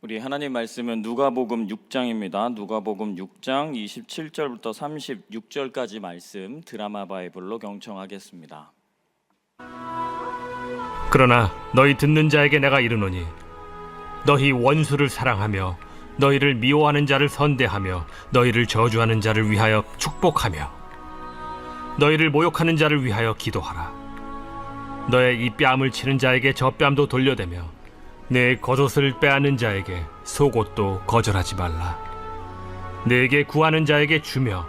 우리 하나님 말씀은 누가복음 6장입니다. 누가복음 6장 27절부터 36절까지 말씀 드라마 바이블로 경청하겠습니다. 그러나 너희 듣는 자에게 내가 이르노니 너희 원수를 사랑하며 너희를 미워하는 자를 선대하며 너희를 저주하는 자를 위하여 축복하며 너희를 모욕하는 자를 위하여 기도하라. 너의 이 뺨을 치는 자에게 저 뺨도 돌려대며 내 겉옷을 빼앗는 자에게 속옷도 거절하지 말라. 내게 구하는 자에게 주며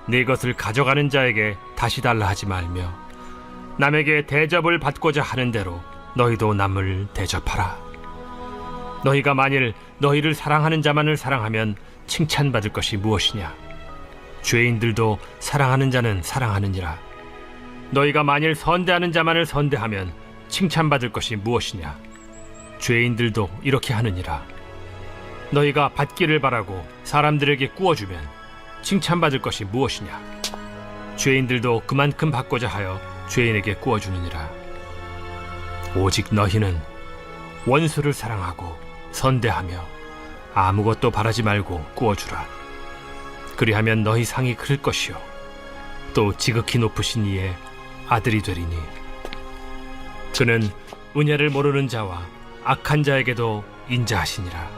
내 것을 가져가는 자에게 다시 달라 하지 말며 남에게 대접을 받고자 하는 대로 너희도 남을 대접하라. 너희가 만일 너희를 사랑하는 자만을 사랑하면 칭찬받을 것이 무엇이냐? 죄인들도 사랑하는 자는 사랑하느니라. 너희가 만일 선대하는 자만을 선대하면 칭찬받을 것이 무엇이냐? 죄인들도 이렇게 하느니라. 너희가 받기를 바라고 사람들에게 꾸어주면 칭찬받을 것이 무엇이냐? 죄인들도 그만큼 받고자 하여 죄인에게 꾸어주느니라. 오직 너희는 원수를 사랑하고 선대하며 아무것도 바라지 말고 꾸어주라. 그리하면 너희 상이 클 것이요 또 지극히 높으신 이의 아들이 되리니 그는 은혜를 모르는 자와 악한 자에게도 인자하시니라.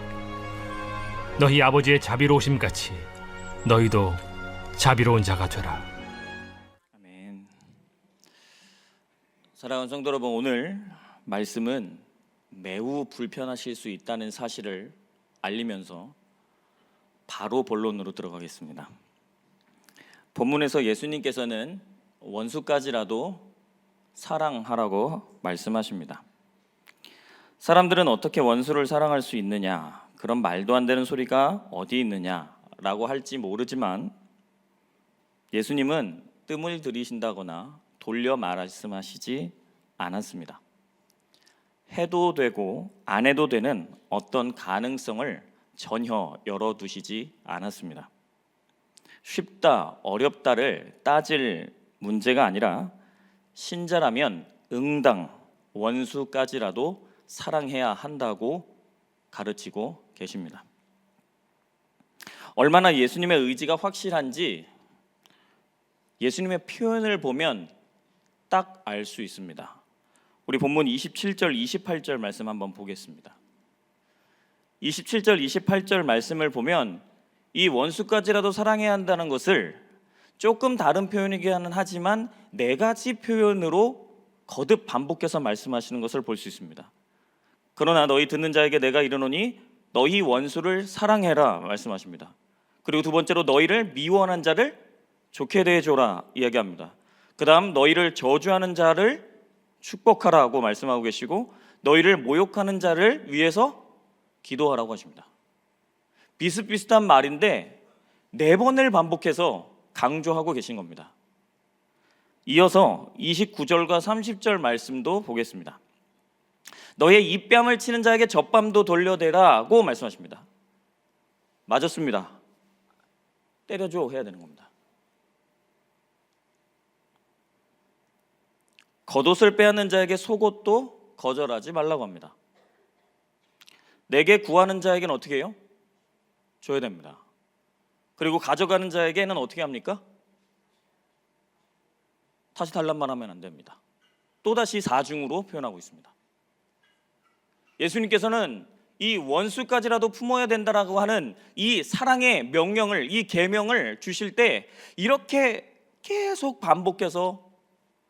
너희 아버지의 자비로우심같이 너희도 자비로운 자가 되라. 아멘. 사랑하는 성도 여러분, 오늘 말씀은 매우 불편하실 수 있다는 사실을 알리면서 바로 본론으로 들어가겠습니다. 본문에서 예수님께서는 원수까지라도 사랑하라고 말씀하십니다. 사람들은 어떻게 원수를 사랑할 수 있느냐, 그런 말도 안 되는 소리가 어디 있느냐라고 할지 모르지만 예수님은 뜸을 들이신다거나 돌려 말씀하시지 않았습니다. 해도 되고 안 해도 되는 어떤 가능성을 전혀 열어두시지 않았습니다. 쉽다, 어렵다를 따질 문제가 아니라 신자라면 응당, 원수까지라도 사랑해야 한다고 가르치고 계십니다. 얼마나 예수님의 의지가 확실한지 예수님의 표현을 보면 딱 알 수 있습니다. 우리 본문 27절, 28절 말씀 한번 보겠습니다. 27절, 28절 말씀을 보면 이 원수까지라도 사랑해야 한다는 것을 조금 다른 표현이기는 하지만 네 가지 표현으로 거듭 반복해서 말씀하시는 것을 볼 수 있습니다. 그러나 너희 듣는 자에게 내가 이르노니 너희 원수를 사랑해라 말씀하십니다. 그리고 두 번째로 너희를 미워하는 자를 좋게 대해줘라 이야기합니다. 그 다음 너희를 저주하는 자를 축복하라고 말씀하고 계시고 너희를 모욕하는 자를 위해서 기도하라고 하십니다. 비슷비슷한 말인데 네 번을 반복해서 강조하고 계신 겁니다. 이어서 29절과 30절 말씀도 보겠습니다. 너의 이 뺨을 치는 자에게 저 뺨도 돌려대라고 말씀하십니다. 맞았습니다. 때려줘 해야 되는 겁니다. 겉옷을 빼앗는 자에게 속옷도 거절하지 말라고 합니다. 내게 구하는 자에게는 어떻게 해요? 줘야 됩니다. 그리고 가져가는 자에게는 어떻게 합니까? 다시 달란만 하면 안 됩니다. 또다시 사중으로 표현하고 있습니다. 예수님께서는 이 원수까지라도 품어야 된다라고 하는 이 사랑의 명령을, 이 계명을 주실 때 이렇게 계속 반복해서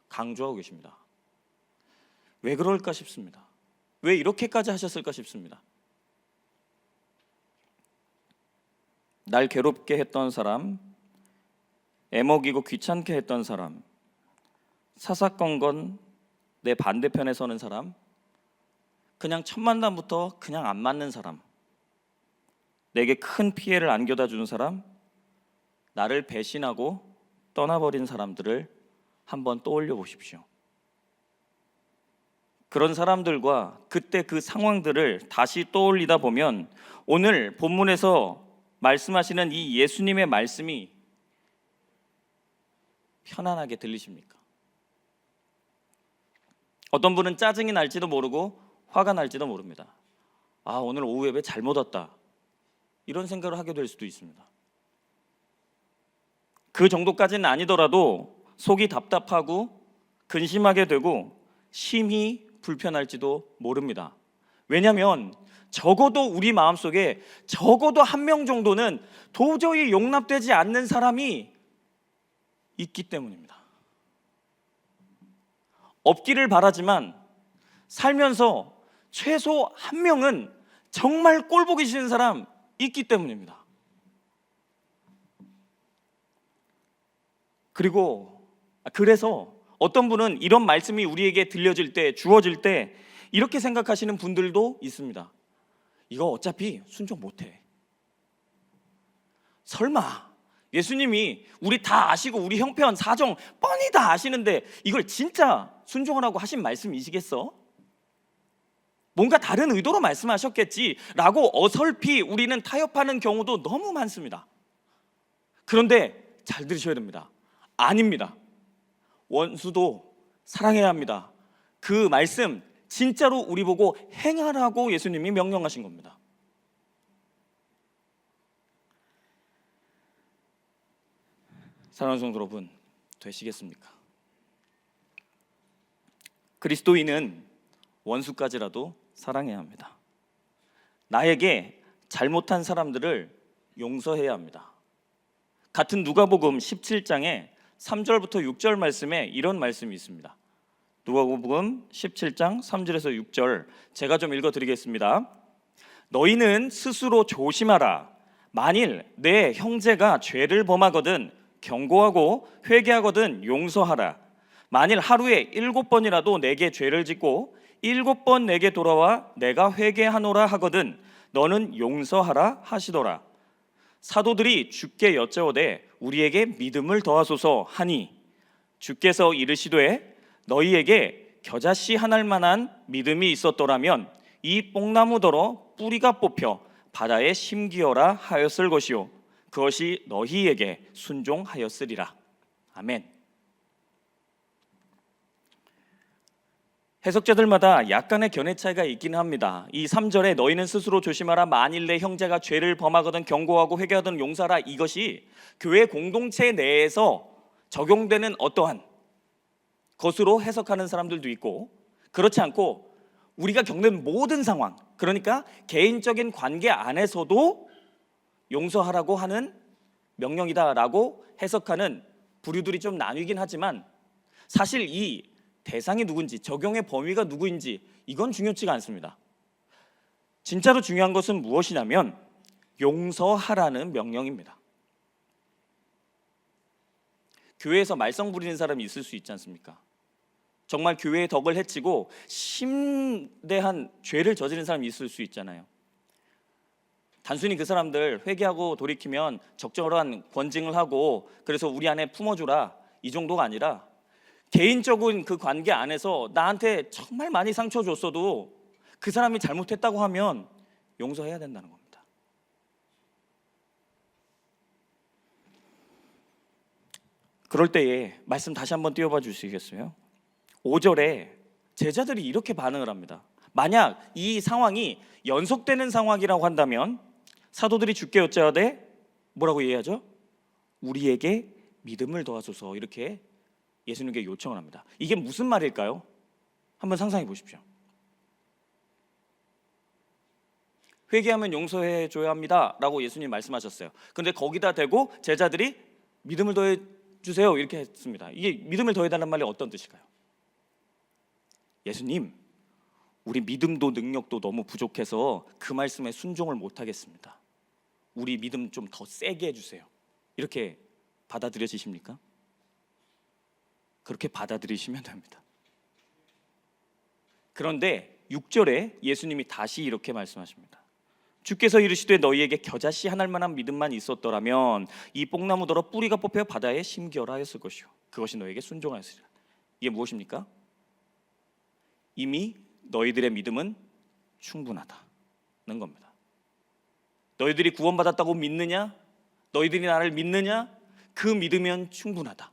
강조하고 계십니다. 왜 그럴까 싶습니다. 왜 이렇게까지 하셨을까 싶습니다. 날 괴롭게 했던 사람, 애먹이고 귀찮게 했던 사람, 사사건건 내 반대편에 서는 사람, 그냥 첫 만남부터 그냥 안 맞는 사람, 내게 큰 피해를 안겨다 주는 사람, 나를 배신하고 떠나버린 사람들을 한번 떠올려 보십시오. 그런 사람들과 그때 그 상황들을 다시 떠올리다 보면 오늘 본문에서 말씀하시는 이 예수님의 말씀이 편안하게 들리십니까? 어떤 분은 짜증이 날지도 모르고 화가 날지도 모릅니다. 아, 오늘 오후 예배 잘못 왔다, 이런 생각을 하게 될 수도 있습니다. 그 정도까지는 아니더라도 속이 답답하고 근심하게 되고 심히 불편할지도 모릅니다. 왜냐하면 적어도 우리 마음속에 적어도 한 명 정도는 도저히 용납되지 않는 사람이 있기 때문입니다. 없기를 바라지만 살면서 최소 한 명은 정말 꼴보기 싫은 사람 있기 때문입니다. 그래서 어떤 분은 이런 말씀이 우리에게 들려질 때, 주어질 때 이렇게 생각하시는 분들도 있습니다. 이거 어차피 순종 못해. 설마 예수님이 우리 다 아시고 우리 형편 사정 뻔히 다 아시는데 이걸 진짜 순종하라고 하신 말씀이시겠어? 뭔가 다른 의도로 말씀하셨겠지라고 어설피 우리는 타협하는 경우도 너무 많습니다. 그런데 잘 들으셔야 됩니다. 아닙니다. 원수도 사랑해야 합니다. 그 말씀 진짜로 우리 보고 행하라고 예수님이 명령하신 겁니다. 사랑하는 성도 여러분, 되시겠습니까? 그리스도인은 원수까지라도 사랑해야 합니다. 나에게 잘못한 사람들을 용서해야 합니다. 같은 누가복음 17장에 3절부터 6절 말씀에 이런 말씀이 있습니다. 누가복음 17장 3절에서 6절 제가 좀 읽어드리겠습니다. 너희는 스스로 조심하라. 만일 내 형제가 죄를 범하거든 경고하고 회개하거든 용서하라. 만일 하루에 7번이라도 내게 죄를 짓고 7번 내게 돌아와 내가 회개하노라 하거든 너는 용서하라 하시더라. 사도들이 주께 여짜오되 우리에게 믿음을 더하소서 하니 주께서 이르시되 너희에게 겨자씨 하나일 만한 믿음이 있었더라면 이 뽕나무더러 뿌리가 뽑혀 바다에 심기어라 하였을 것이요 그것이 너희에게 순종하였으리라. 아멘. 해석자들마다 약간의 견해 차이가 있기는 합니다. 이 3절에 너희는 스스로 조심하라. 만일 내 형제가 죄를 범하거든 경고하고 회개하든 용서하라. 이것이 교회 공동체 내에서 적용되는 어떠한 것으로 해석하는 사람들도 있고 그렇지 않고 우리가 겪는 모든 상황, 그러니까 개인적인 관계 안에서도 용서하라고 하는 명령이다라고 해석하는 부류들이 좀 나뉘긴 하지만 사실 이 대상이 누군지, 적용의 범위가 누구인지 이건 중요치가 않습니다. 진짜로 중요한 것은 무엇이냐면 용서하라는 명령입니다. 교회에서 말썽 부리는 사람이 있을 수 있지 않습니까? 정말 교회의 덕을 해치고 심대한 죄를 저지른 사람이 있을 수 있잖아요. 단순히 그 사람들 회개하고 돌이키면 적절한 권징을 하고 그래서 우리 안에 품어주라 이 정도가 아니라 개인적인 그 관계 안에서 나한테 정말 많이 상처 줬어도 그 사람이 잘못했다고 하면 용서해야 된다는 겁니다. 그럴 때에 말씀 다시 한번 띄워봐 주시겠어요? 5절에 제자들이 이렇게 반응을 합니다. 만약 이 상황이 연속되는 상황이라고 한다면 사도들이 주께 여짜오되 뭐라고 얘기하죠? 우리에게 믿음을 더하소서 이렇게 예수님께 요청을 합니다. 이게 무슨 말일까요? 한번 상상해 보십시오. 회개하면 용서해 줘야 합니다 라고 예수님 말씀하셨어요. 그런데 거기다 대고 제자들이 믿음을 더해 주세요 이렇게 했습니다. 이게 믿음을 더해달라는 말이 어떤 뜻일까요? 예수님, 우리 믿음도 능력도 너무 부족해서 그 말씀에 순종을 못하겠습니다. 우리 믿음 좀 더 세게 해주세요. 이렇게 받아들여지십니까? 그렇게 받아들이시면 됩니다. 그런데 6절에 예수님이 다시 이렇게 말씀하십니다. 주께서 이르시되 너희에게 겨자씨 하나일 만한 믿음만 있었더라면 이 뽕나무더러 뿌리가 뽑혀 바다에 심기어라 하였을 것이요 그것이 너희에게 순종하였으리라. 이게 무엇입니까? 이미 너희들의 믿음은 충분하다는 겁니다. 너희들이 구원받았다고 믿느냐? 너희들이 나를 믿느냐? 그 믿으면 충분하다.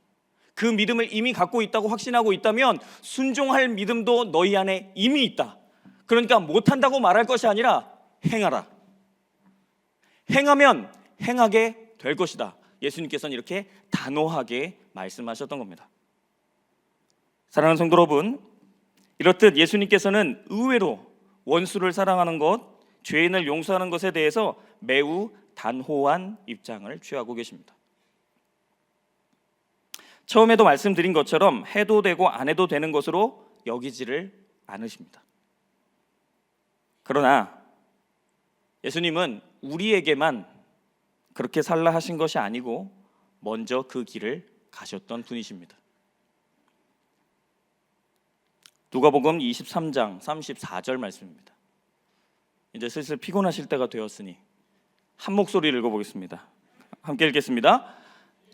그 믿음을 이미 갖고 있다고 확신하고 있다면 순종할 믿음도 너희 안에 이미 있다. 그러니까 못한다고 말할 것이 아니라 행하라. 행하면 행하게 될 것이다. 예수님께서는 이렇게 단호하게 말씀하셨던 겁니다. 사랑하는 성도 여러분, 이렇듯 예수님께서는 의외로 원수를 사랑하는 것, 죄인을 용서하는 것에 대해서 매우 단호한 입장을 취하고 계십니다. 처음에도 말씀드린 것처럼 해도 되고 안 해도 되는 것으로 여기지를 않으십니다. 그러나 예수님은 우리에게만 그렇게 살라 하신 것이 아니고 먼저 그 길을 가셨던 분이십니다. 누가복음 23장 34절 말씀입니다. 이제 슬슬 피곤하실 때가 되었으니 한 목소리를 읽어보겠습니다. 함께 읽겠습니다.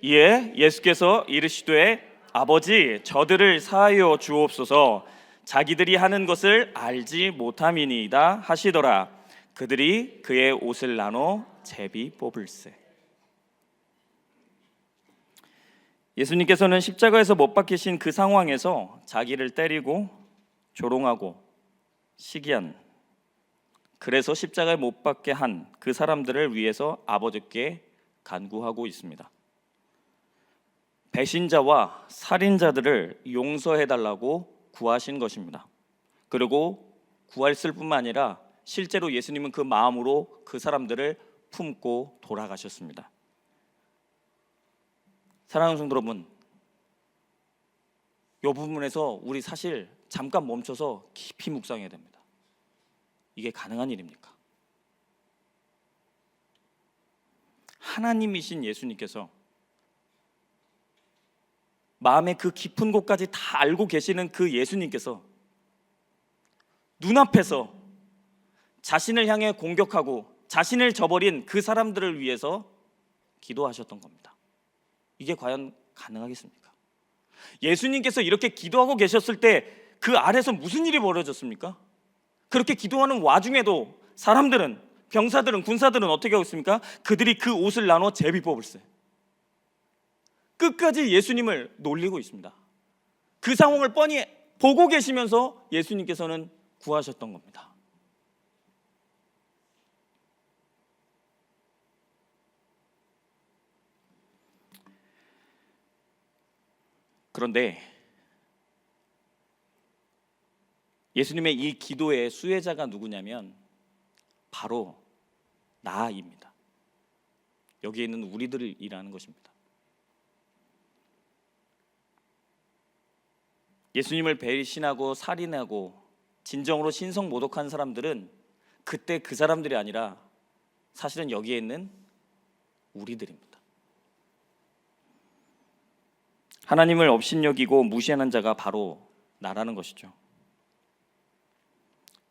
이에 예수께서 이르시되 아버지 저들을 사하여 주옵소서 자기들이 하는 것을 알지 못함이니이다 하시더라. 그들이 그의 옷을 나눠 제비 뽑을세. 예수님께서는 십자가에서 못 박히신 그 상황에서 자기를 때리고 조롱하고 시기한, 그래서 십자가에 못 박게 한 그 사람들을 위해서 아버지께 간구하고 있습니다. 배신자와 살인자들을 용서해달라고 구하신 것입니다. 그리고 구했을 뿐만 아니라 실제로 예수님은 그 마음으로 그 사람들을 품고 돌아가셨습니다. 사랑하는 성도 여러분, 이 부분에서 우리 사실 잠깐 멈춰서 깊이 묵상해야 됩니다. 이게 가능한 일입니까? 하나님이신 예수님께서 마음의 그 깊은 곳까지 다 알고 계시는 그 예수님께서 눈앞에서 자신을 향해 공격하고 자신을 저버린 그 사람들을 위해서 기도하셨던 겁니다. 이게 과연 가능하겠습니까? 예수님께서 이렇게 기도하고 계셨을 때 그 아래서 무슨 일이 벌어졌습니까? 그렇게 기도하는 와중에도 사람들은, 병사들은, 군사들은 어떻게 하고 있습니까? 그들이 그 옷을 나눠 제비 뽑을세. 끝까지 예수님을 놀리고 있습니다. 그 상황을 뻔히 보고 계시면서 예수님께서는 구하셨던 겁니다. 그런데 예수님의 이 기도의 수혜자가 누구냐면 바로 나입니다. 여기에 있는 우리들이라는 것입니다. 예수님을 배신하고 살인하고 진정으로 신성모독한 사람들은 그때 그 사람들이 아니라 사실은 여기에 있는 우리들입니다. 하나님을 업신여기고 무시하는 자가 바로 나라는 것이죠.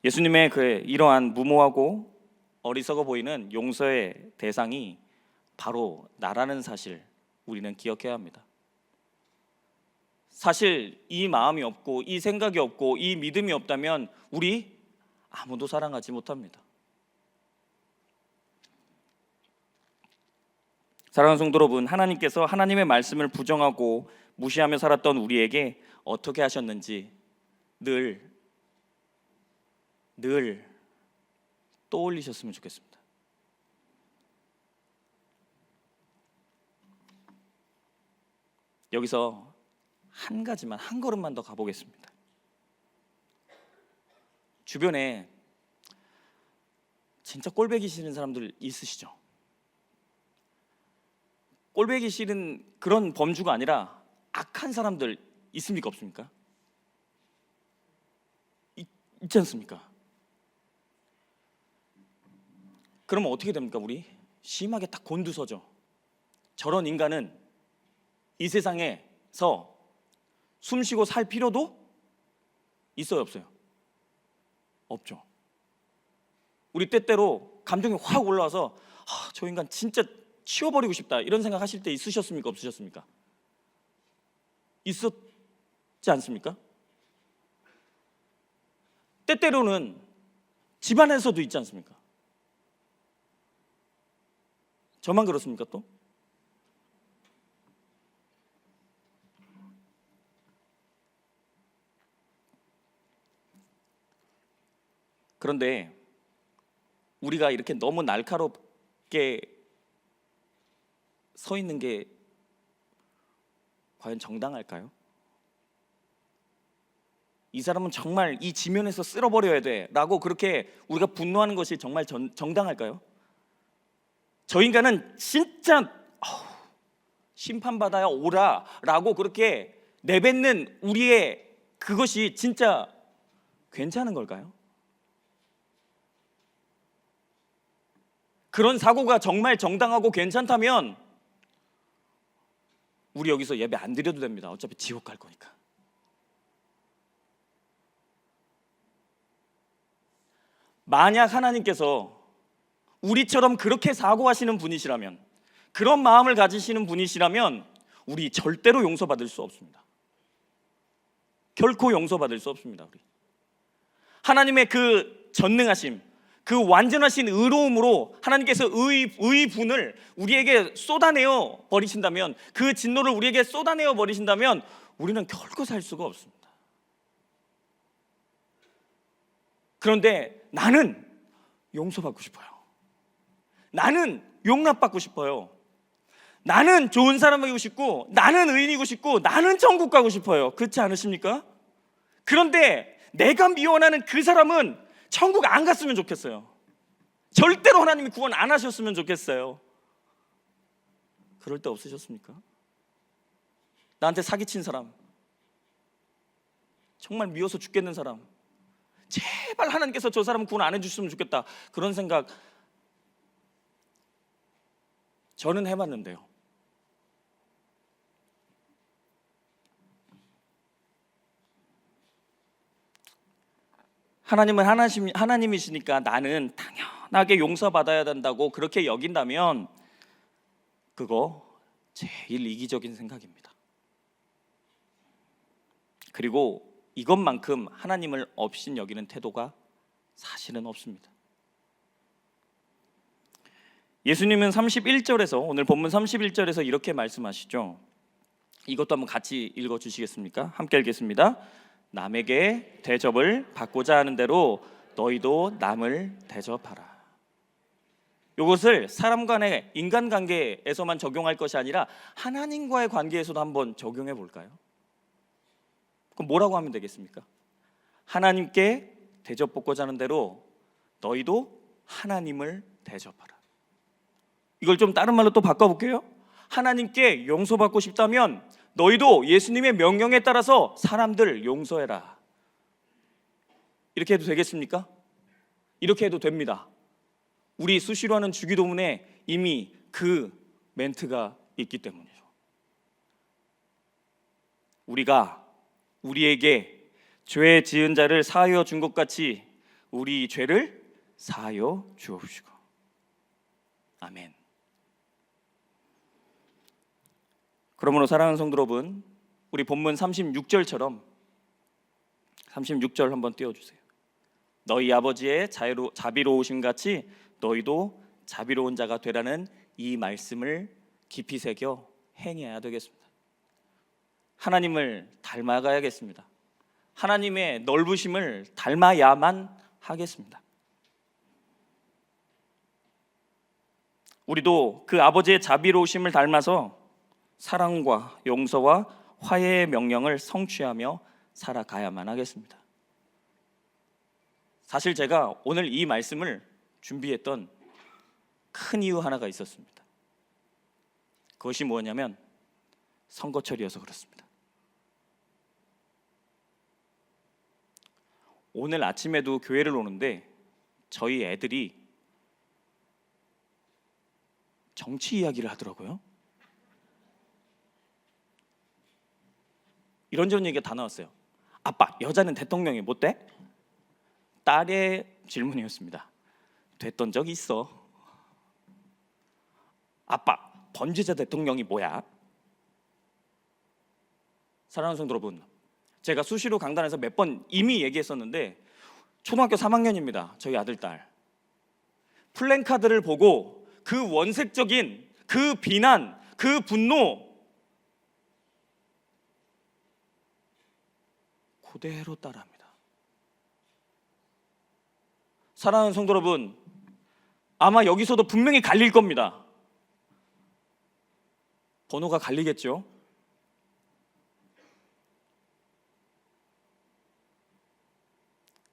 예수님의 그 이러한 무모하고 어리석어 보이는 용서의 대상이 바로 나라는 사실 우리는 기억해야 합니다. 사실 이 마음이 없고 이 생각이 없고 이 믿음이 없다면 우리 아무도 사랑하지 못합니다. 사랑하는 성도 여러분, 하나님께서 하나님의 말씀을 부정하고 무시하며 살았던 우리에게 어떻게 하셨는지 늘 떠올리셨으면 좋겠습니다. 여기서 한 가지만, 한 걸음만 더 가보겠습니다. 주변에 진짜 꼴배기 싫은 사람들 있으시죠? 꼴배기 싫은 그런 범주가 아니라 악한 사람들 있습니까? 없습니까? 있지 않습니까? 그러면 어떻게 됩니까? 우리 심하게 딱 곤두서죠. 저런 인간은 이 세상에서 숨쉬고 살 필요도 있어요, 없어요? 없죠. 우리 때때로 감정이 확 올라와서 저 인간 진짜 치워버리고 싶다 이런 생각 하실 때 있으셨습니까? 없으셨습니까? 있었지 않습니까? 때때로는 집안에서도 있지 않습니까? 저만 그렇습니까 또? 그런데 우리가 이렇게 너무 날카롭게 서 있는 게 과연 정당할까요? 이 사람은 정말 이 지면에서 쓸어버려야 돼 라고 그렇게 우리가 분노하는 것이 정말 정당할까요? 저 인간은 진짜 심판받아야 오라 라고 그렇게 내뱉는 우리의 그것이 진짜 괜찮은 걸까요? 그런 사고가 정말 정당하고 괜찮다면 우리 여기서 예배 안 드려도 됩니다. 어차피 지옥 갈 거니까. 만약 하나님께서 우리처럼 그렇게 사고하시는 분이시라면, 그런 마음을 가지시는 분이시라면 우리 절대로 용서받을 수 없습니다. 결코 용서받을 수 없습니다. 우리 하나님의 그 전능하심, 그 완전하신 의로움으로 하나님께서 의분을 우리에게 쏟아내어 버리신다면, 그 진노를 우리에게 쏟아내어 버리신다면 우리는 결코 살 수가 없습니다. 그런데 나는 용서받고 싶어요. 나는 용납받고 싶어요. 나는 좋은 사람이고 싶고, 나는 의인이고 싶고, 나는 천국 가고 싶어요. 그렇지 않으십니까? 그런데 내가 미워하는 그 사람은 천국 안 갔으면 좋겠어요. 절대로 하나님이 구원 안 하셨으면 좋겠어요. 그럴 때 없으셨습니까? 나한테 사기친 사람, 정말 미워서 죽겠는 사람, 제발 하나님께서 저 사람 구원 안 해주셨으면 좋겠다, 그런 생각 저는 해봤는데요. 하나님은 하나님이시니까 나는 당연하게 용서받아야 된다고 그렇게 여긴다면 그거 제일 이기적인 생각입니다. 그리고 이것만큼 하나님을 없인 여기는 태도가 사실은 없습니다. 예수님은 31절에서, 오늘 본문 31절에서 이렇게 말씀하시죠. 이것도 한번 같이 읽어주시겠습니까? 함께 읽겠습니다. 남에게 대접을 받고자 하는 대로 너희도 남을 대접하라. 이것을 사람 간의 인간관계에서만 적용할 것이 아니라 하나님과의 관계에서도 한번 적용해 볼까요? 그럼 뭐라고 하면 되겠습니까? 하나님께 대접받고자 하는 대로 너희도 하나님을 대접하라. 이걸 좀 다른 말로 또 바꿔볼게요. 하나님께 용서받고 싶다면 너희도 예수님의 명령에 따라서 사람들 용서해라. 이렇게 해도 되겠습니까? 이렇게 해도 됩니다. 우리 수시로 하는 주기도문에 이미 그 멘트가 있기 때문이죠. 우리가 우리에게 죄 지은 자를 사하여 준 것 같이 우리 죄를 사하여 주옵시고. 아멘. 그러므로 사랑하는 성도 여러분, 우리 본문 36절처럼 36절 한번 띄워주세요. 너희 아버지의 자비로우심 같이 너희도 자비로운 자가 되라는 이 말씀을 깊이 새겨 행해야 되겠습니다. 하나님을 닮아가야겠습니다. 하나님의 넓으심을 닮아야만 하겠습니다. 우리도 그 아버지의 자비로우심을 닮아서 사랑과 용서와 화해의 명령을 성취하며 살아가야만 하겠습니다. 사실 제가 오늘 이 말씀을 준비했던 큰 이유 하나가 있었습니다. 그것이 뭐냐면 선거철이어서 그렇습니다. 오늘 아침에도 교회를 오는데 저희 애들이 정치 이야기를 하더라고요. 이런저런 얘기가 다 나왔어요. 아빠, 여자는 대통령이 못 돼? 딸의 질문이었습니다. 됐던 적이 있어. 아빠, 범죄자 대통령이 뭐야? 사랑하는 성도 여러분, 제가 수시로 강단에서 몇 번 이미 얘기했었는데 초등학교 3학년입니다. 저희 아들, 딸. 플랜카드를 보고 그 원색적인 그 비난, 그 분노 그대로 따라합니다. 사랑하는 성도 여러분, 아마 여기서도 분명히 갈릴 겁니다. 번호가 갈리겠죠.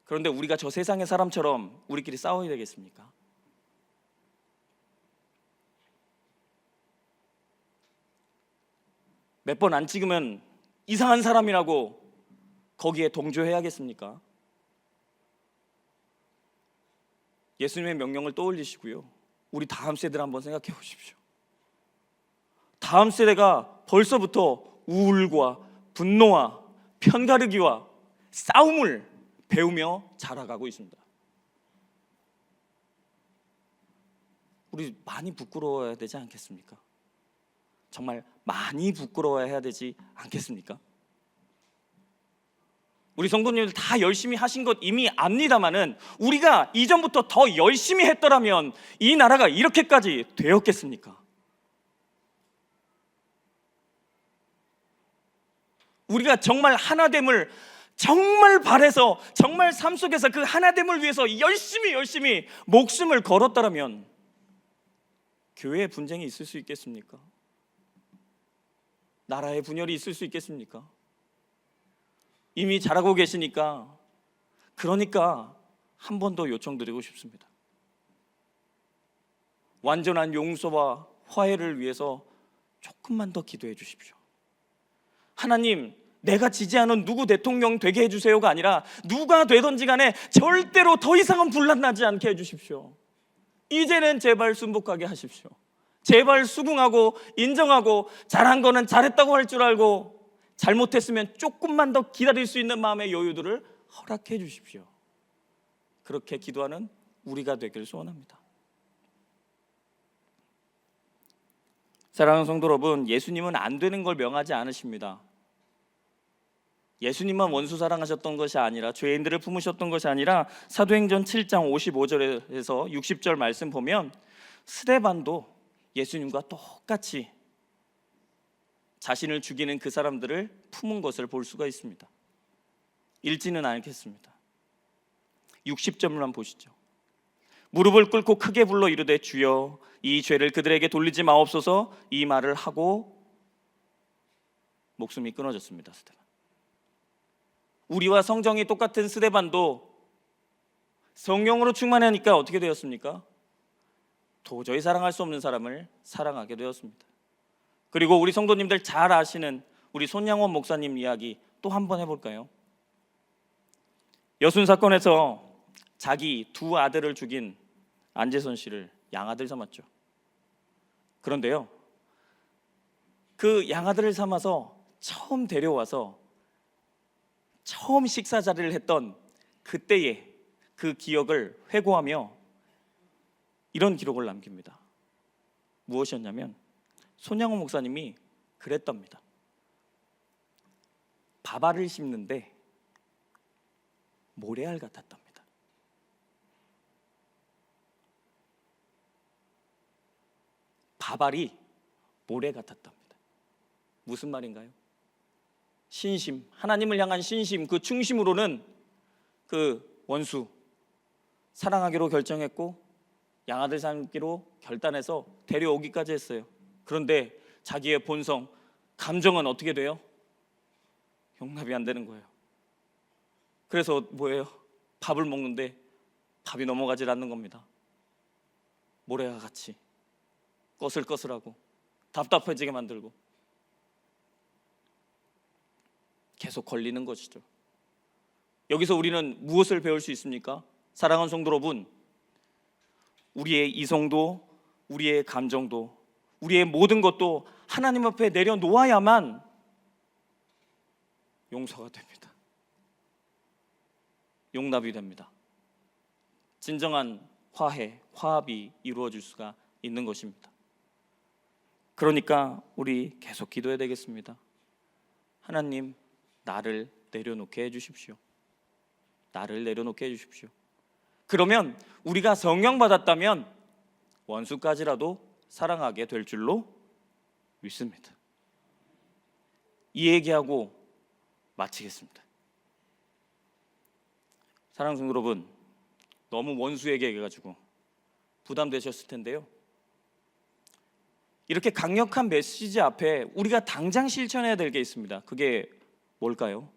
그런데 우리가 저 세상의 사람처럼 우리끼리 싸워야 되겠습니까? 몇 번 안 찍으면 이상한 사람이라고 거기에 동조해야겠습니까? 예수님의 명령을 떠올리시고요, 우리 다음 세대를 한번 생각해 보십시오. 다음 세대가 벌써부터 우울과 분노와 편가르기와 싸움을 배우며 자라가고 있습니다. 우리 많이 부끄러워야 되지 않겠습니까? 정말 많이 부끄러워야 되지 않겠습니까? 우리 성도님들 다 열심히 하신 것 이미 압니다마는 우리가 이전부터 더 열심히 했더라면 이 나라가 이렇게까지 되었겠습니까? 우리가 정말 하나됨을 정말 바래서 정말 삶 속에서 그 하나됨을 위해서 열심히 목숨을 걸었더라면 교회에 분쟁이 있을 수 있겠습니까? 나라의 분열이 있을 수 있겠습니까? 이미 잘하고 계시니까, 그러니까 한 번 더 요청드리고 싶습니다. 완전한 용서와 화해를 위해서 조금만 더 기도해 주십시오. 하나님, 내가 지지하는 누구 대통령 되게 해주세요가 아니라 누가 되든지 간에 절대로 더 이상은 분란나지 않게 해주십시오. 이제는 제발 순복하게 하십시오. 제발 수긍하고 인정하고 잘한 거는 잘했다고 할 줄 알고 잘못했으면 조금만 더 기다릴 수 있는 마음의 여유들을 허락해 주십시오. 그렇게 기도하는 우리가 되길 소원합니다. 사랑하는 성도 여러분, 예수님은 안 되는 걸 명하지 않으십니다. 예수님만 원수 사랑하셨던 것이 아니라, 죄인들을 품으셨던 것이 아니라, 사도행전 7장 55절에서 60절 말씀 보면 스데반도 예수님과 똑같이 자신을 죽이는 그 사람들을 품은 것을 볼 수가 있습니다. 읽지는 않겠습니다. 60절만 보시죠. 무릎을 꿇고 크게 불러 이르되 주여 이 죄를 그들에게 돌리지 마옵소서. 이 말을 하고 목숨이 끊어졌습니다. 스데반. 우리와 성정이 똑같은 스데반도 성령으로 충만하니까 어떻게 되었습니까? 도저히 사랑할 수 없는 사람을 사랑하게 되었습니다. 그리고 우리 성도님들 잘 아시는 우리 손양원 목사님 이야기 또 한번 해볼까요? 여순 사건에서 자기 두 아들을 죽인 안재선 씨를 양아들 삼았죠. 그런데요, 그 양아들을 삼아서 처음 데려와서 처음 식사 자리를 했던 그때의 그 기억을 회고하며 이런 기록을 남깁니다. 무엇이었냐면 손양호 목사님이 그랬답니다. 밥알을 씹는데 모래알 같았답니다. 밥알이 모래 같았답니다. 무슨 말인가요? 신심, 하나님을 향한 신심, 그 충심으로는 그 원수 사랑하기로 결정했고 양아들 삼기로 결단해서 데려오기까지 했어요. 그런데 자기의 본성, 감정은 어떻게 돼요? 용납이 안 되는 거예요. 그래서 뭐예요? 밥을 먹는데 밥이 넘어가질 않는 겁니다. 모래와 같이 꺼슬꺼슬하고 답답해지게 만들고 계속 걸리는 것이죠. 여기서 우리는 무엇을 배울 수 있습니까? 사랑하는 성도 여러분, 우리의 이성도, 우리의 감정도, 우리의 모든 것도 하나님 앞에 내려놓아야만 용서가 됩니다. 용납이 됩니다. 진정한 화해, 화합이 이루어질 수가 있는 것입니다. 그러니까 우리 계속 기도해야 되겠습니다. 하나님, 나를 내려놓게 해주십시오. 나를 내려놓게 해주십시오. 그러면 우리가 성령 받았다면 원수까지라도 사랑하게 될 줄로 믿습니다. 이 얘기하고 마치겠습니다. 사랑하는 성도 여러분, 너무 원수에게 해가지고 부담되셨을 텐데요. 이렇게 강력한 메시지 앞에 우리가 당장 실천해야 될 게 있습니다. 그게 뭘까요?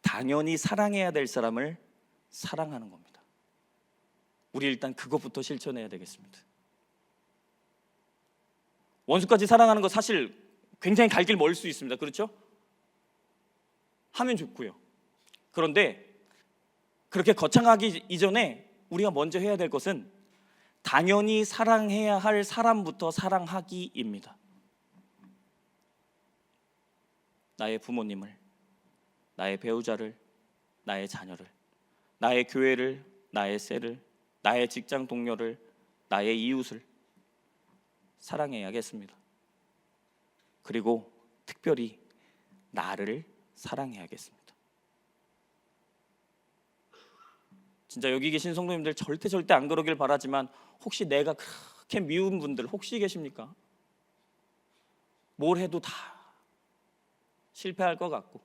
당연히 사랑해야 될 사람을 사랑하는 겁니다. 우리 일단 그것부터 실천해야 되겠습니다. 원수까지 사랑하는 거 사실 굉장히 갈 길 멀 수 있습니다. 그렇죠? 하면 좋고요. 그런데 그렇게 거창하기 이전에 우리가 먼저 해야 될 것은 당연히 사랑해야 할 사람부터 사랑하기입니다. 나의 부모님을, 나의 배우자를, 나의 자녀를, 나의 교회를, 나의 셀을, 나의 직장 동료를, 나의 이웃을 사랑해야겠습니다. 그리고 특별히 나를 사랑해야겠습니다. 진짜 여기 계신 성도님들 절대 안 그러길 바라지만 혹시 내가 그렇게 미운 분들 혹시 계십니까? 뭘 해도 다 실패할 것 같고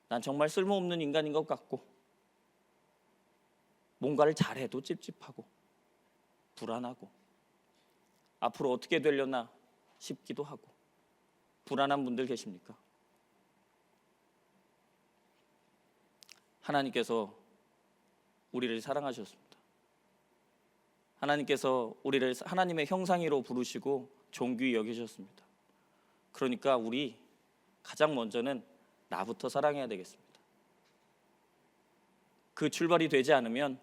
난 정말 쓸모없는 인간인 것 같고 뭔가를 잘해도 찝찝하고 불안하고 앞으로 어떻게 되려나 싶기도 하고 불안한 분들 계십니까? 하나님께서 우리를 사랑하셨습니다. 하나님께서 우리를 하나님의 형상으로 부르시고 존귀히 여기셨습니다. 그러니까 우리 가장 먼저는 나부터 사랑해야 되겠습니다. 그 출발이 되지 않으면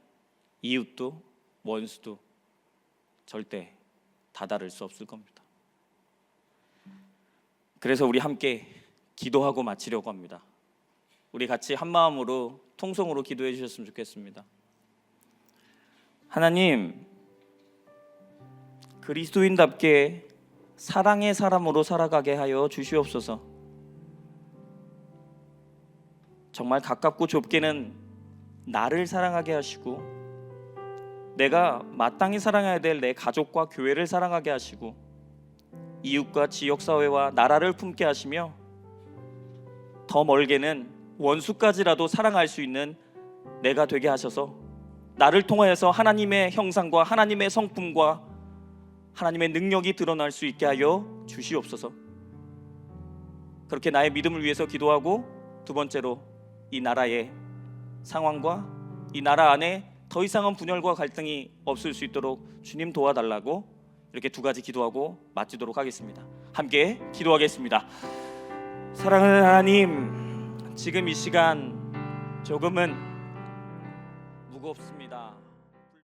이웃도 원수도 절대 다다를 수 없을 겁니다. 그래서 우리 함께 기도하고 마치려고 합니다. 우리 같이 한 마음으로 통성으로 기도해 주셨으면 좋겠습니다. 하나님, 그리스도인답게 사랑의 사람으로 살아가게 하여 주시옵소서. 정말 가깝고 좁게는 나를 사랑하게 하시고 내가 마땅히 사랑해야 될 내 가족과 교회를 사랑하게 하시고 이웃과 지역사회와 나라를 품게 하시며 더 멀게는 원수까지라도 사랑할 수 있는 내가 되게 하셔서 나를 통하여서 하나님의 형상과 하나님의 성품과 하나님의 능력이 드러날 수 있게 하여 주시옵소서. 그렇게 나의 믿음을 위해서 기도하고 두 번째로 이 나라의 상황과 이 나라 안에 더 이상은 분열과 갈등이 없을 수 있도록 주님 도와달라고 이렇게 두 가지 기도하고 마치도록 하겠습니다. 함께 기도하겠습니다. 사랑하는 하나님, 지금 이 시간 조금은 무겁습니다.